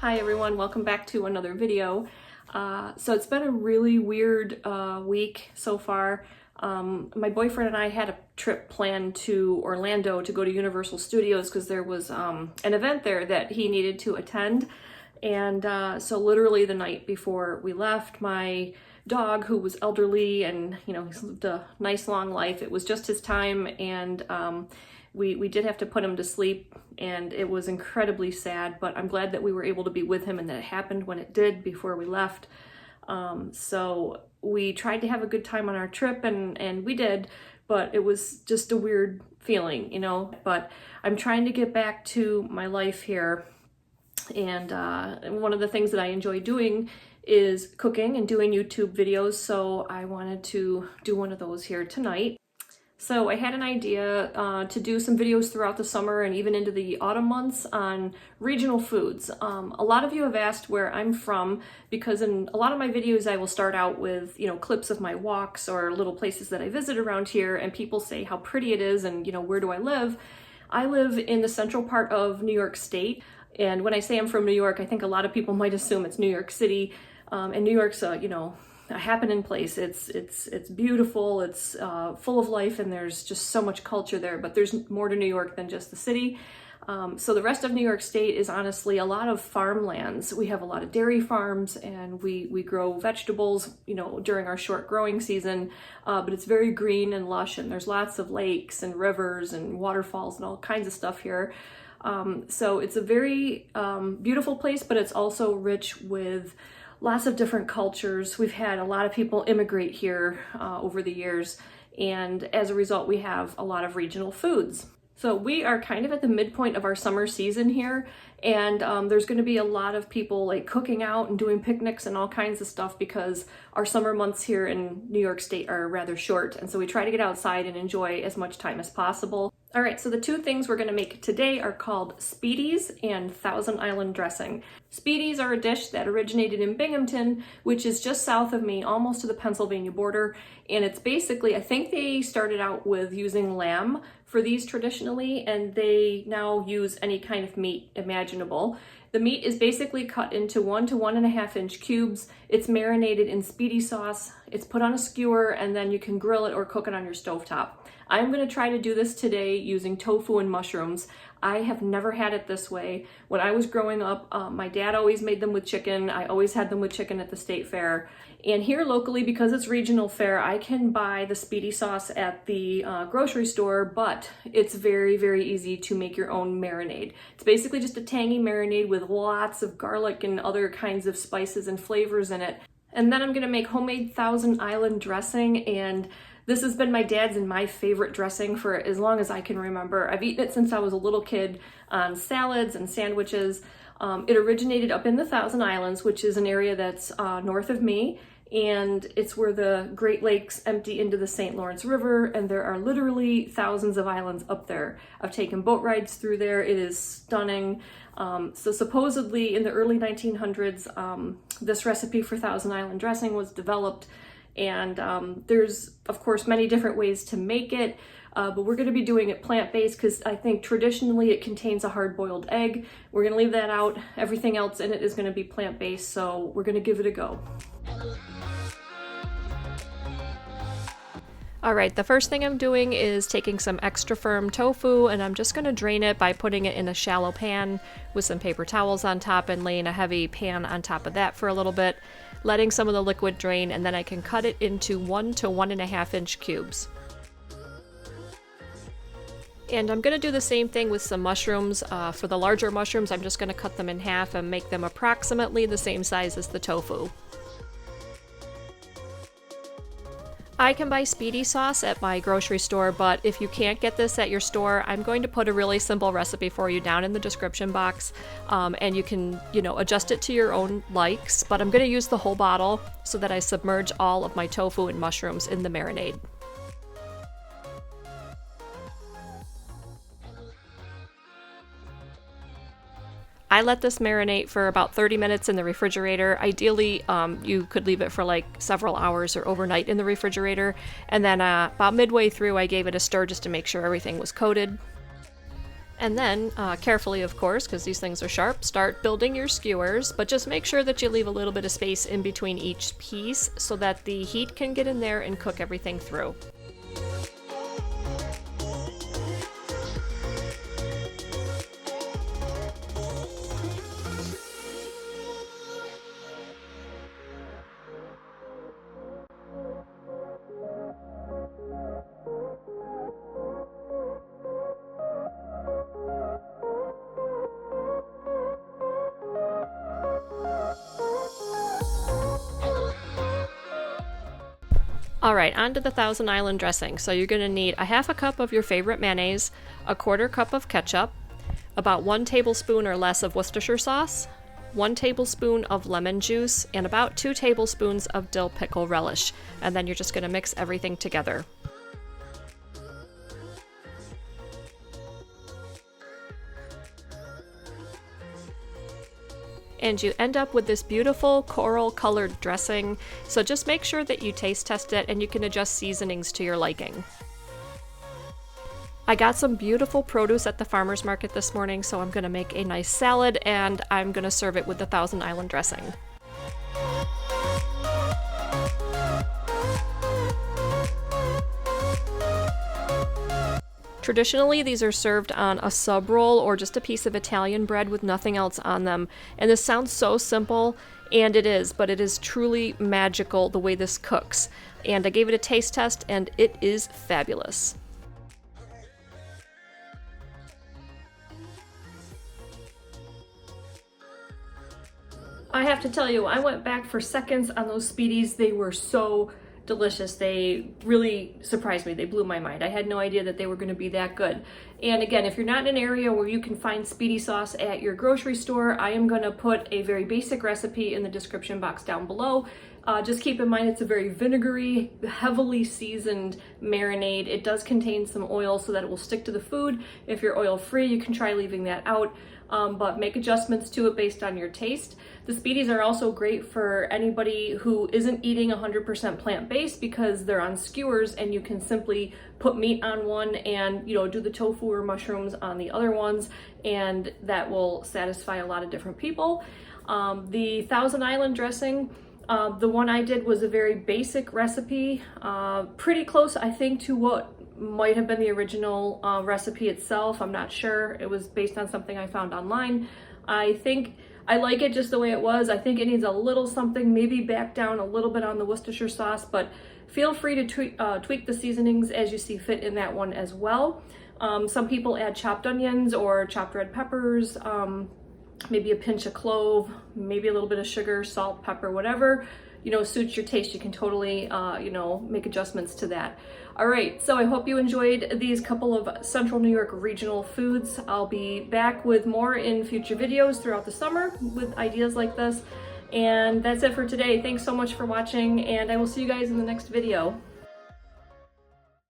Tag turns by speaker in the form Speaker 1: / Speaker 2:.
Speaker 1: Hi everyone, welcome back to another video. So it's been a really weird week so far. My boyfriend and I had a trip planned to Orlando to go to Universal Studios because there was an event there that he needed to attend. And so literally the night before we left, my dog, who was elderly and he's lived a nice long life, it was just his time, and we did have to put him to sleep, and it was incredibly sad, but I'm glad that we were able to be with him and that it happened when it did before we left. So we tried to have a good time on our trip, and we did, but it was just a weird feeling, but I'm trying to get back to my life here. And one of the things that I enjoy doing is cooking and doing YouTube videos, so I wanted to do one of those here tonight. So I had an idea to do some videos throughout the summer and even into the autumn months on regional foods. A lot of you have asked where I'm from, because in a lot of my videos I will start out with clips of my walks or little places that I visit around here, and people say how pretty it is and where do I live. I live in the central part of New York State, and when I say I'm from New York, I think a lot of people might assume it's New York City, and New York's a happening place. It's beautiful, it's full of life, and there's just so much culture there, but there's more to New York than just the city. So the rest of New York State is honestly a lot of farmlands. We have a lot of dairy farms, and we grow vegetables, during our short growing season, but it's very green and lush, and there's lots of lakes and rivers and waterfalls and all kinds of stuff here. So it's a very beautiful place, but it's also rich with lots of different cultures. We've had a lot of people immigrate here over the years, and as a result we have a lot of regional foods. So we are kind of at the midpoint of our summer season here, and there's going to be a lot of people like cooking out and doing picnics and all kinds of stuff, because our summer months here in New York State are rather short, and so we try to get outside and enjoy as much time as possible. All right, so the two things we're going to make today are called Spiedies and Thousand Island dressing. Spiedies are a dish that originated in Binghamton, which is just south of me, almost to the Pennsylvania border, and it's basically, I think they started out with using lamb for these traditionally, and they now use any kind of meat imaginable. The meat is basically cut into 1 to 1.5 inch cubes. It's marinated in spiedie sauce. It's put on a skewer, and then you can grill it or cook it on your stovetop. I'm going to try to do this today using tofu and mushrooms. I have never had it this way. When I was growing up, my dad always made them with chicken. I always had them with chicken at the state fair. And here locally, because it's regional fare, I can buy the spiedie sauce at the grocery store, but it's very, very easy to make your own marinade. It's basically just a tangy marinade with lots of garlic and other kinds of spices and flavors in it. And then I'm going to make homemade Thousand Island dressing, and this has been my dad's and my favorite dressing for as long as I can remember. I've eaten it since I was a little kid on salads and sandwiches. It originated up in the Thousand Islands, which is an area that's north of me, and it's where the Great Lakes empty into the St. Lawrence River, and there are literally thousands of islands up there. I've taken boat rides through there. It is stunning. So supposedly in the early 1900s, this recipe for Thousand Island dressing was developed, and there's of course many different ways to make it, but we're going to be doing it plant-based because I think traditionally it contains a hard-boiled egg. We're going to leave that out. Everything else in it is going to be plant-based, so we're going to give it a go. All right, the first thing I'm doing is taking some extra firm tofu, and I'm just going to drain it by putting it in a shallow pan with some paper towels on top and laying a heavy pan on top of that for a little bit, letting some of the liquid drain, and then I can cut it into 1 to 1.5 inch cubes. And I'm going to do the same thing with some mushrooms. For the larger mushrooms, I'm just going to cut them in half and make them approximately the same size as the tofu. I can buy spiedie sauce at my grocery store, but if you can't get this at your store, I'm going to put a really simple recipe for you down in the description box, and you can, adjust it to your own likes, but I'm going to use the whole bottle so that I submerge all of my tofu and mushrooms in the marinade. I let this marinate for about 30 minutes in the refrigerator. Ideally, you could leave it for like several hours or overnight in the refrigerator. And then about midway through, I gave it a stir just to make sure everything was coated. And then, carefully of course, because these things are sharp, start building your skewers, but just make sure that you leave a little bit of space in between each piece so that the heat can get in there and cook everything through. Alright, on to the Thousand Island dressing. So you're going to need a half a cup of your favorite mayonnaise, a quarter cup of ketchup, about 1 tablespoon or less of Worcestershire sauce, 1 tablespoon of lemon juice, and about 2 tablespoons of dill pickle relish. And then you're just going to mix everything together. And you end up with this beautiful coral colored dressing, so just make sure that you taste test it and you can adjust seasonings to your liking. I got some beautiful produce at the farmer's market this morning, so I'm going to make a nice salad and I'm going to serve it with the Thousand Island dressing. Traditionally, these are served on a sub roll or just a piece of Italian bread with nothing else on them. And this sounds so simple, and it is, but it is truly magical the way this cooks. And I gave it a taste test, and it is fabulous. I have to tell you, I went back for seconds on those Spiedies. They were so delicious. They really surprised me. They blew my mind. I had no idea that they were going to be that good. And again, if you're not in an area where you can find Spiedie sauce at your grocery store, I am going to put a very basic recipe in the description box down below. Just keep in mind it's a very vinegary, heavily seasoned marinade. It does contain some oil so that it will stick to the food. If you're oil free, you can try leaving that out. But make adjustments to it based on your taste. The Spiedies are also great for anybody who isn't eating 100% plant-based because they're on skewers and you can simply put meat on one and, you know, do the tofu or mushrooms on the other ones, and that will satisfy a lot of different people. The Thousand Island dressing, the one I did was a very basic recipe, pretty close, I think, to what might have been the original recipe itself. I'm not sure. It was based on something I found online. I think I like it just the way it was. I think it needs a little something, maybe back down a little bit on the Worcestershire sauce, but feel free to tweak the seasonings as you see fit in that one as well. Some people add chopped onions or chopped red peppers, maybe a pinch of clove, maybe a little bit of sugar, salt, pepper, whatever, you know, suits your taste. You can totally, you know, make adjustments to that. All right, so I hope you enjoyed these couple of Central New York regional foods. I'll be back with more in future videos throughout the summer with ideas like this. And that's it for today. Thanks so much for watching, and I will see you guys in the next video.